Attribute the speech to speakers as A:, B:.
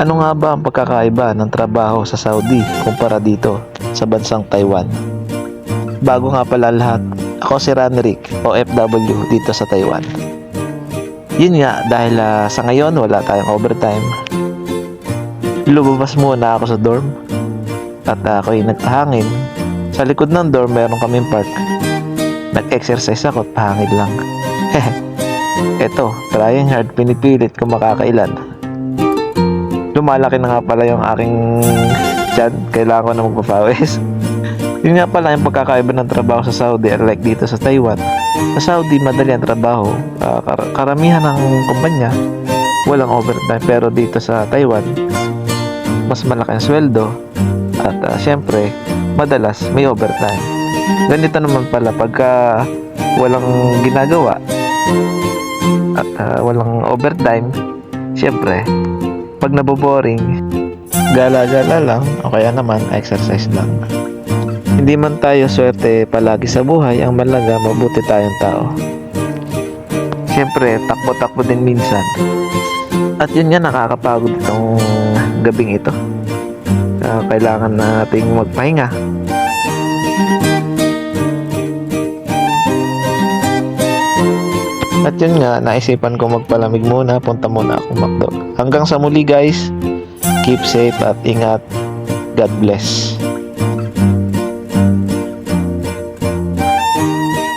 A: Ano nga ba ang pagkakaiba ng trabaho sa Saudi kumpara dito sa bansang Taiwan? Bago nga pala lahat, ako si Ranrick, OFW dito sa Taiwan. Yun nga, dahil sa ngayon wala tayong overtime, lumabas muna ako sa dorm at ako'y nagpahangin. Sa likod ng dorm meron kaming park. Nag-exercise ako at pahangin lang. Eto, trying hard, pinipilit kung makakailan. Lumalaki na nga pala yung aking tiyan, kailangan ko na magpapawis. Yun nga pala yung pagkakaiba ng trabaho sa Saudi, unlike dito sa Taiwan. Sa Saudi, madali ang trabaho. Karamihan ng kumpanya, walang overtime. Pero dito sa Taiwan, mas malaki ang sweldo. At syempre, madalas may overtime. Ganito naman pala pagka walang ginagawa at walang overtime, syempre, pag naboboring, gala-gala lang o kaya naman exercise lang. Hindi man tayo swerte palagi sa buhay, ang malaga mabuti tayong tao. Siyempre, takbo-takbo din minsan. At yun nga, nakakapagod itong gabing ito. Kailangan nating magpahinga. At yun nga, naisipan ko magpalamig muna, punta muna akong McDo. Hanggang sa muli guys, keep safe at ingat. God bless.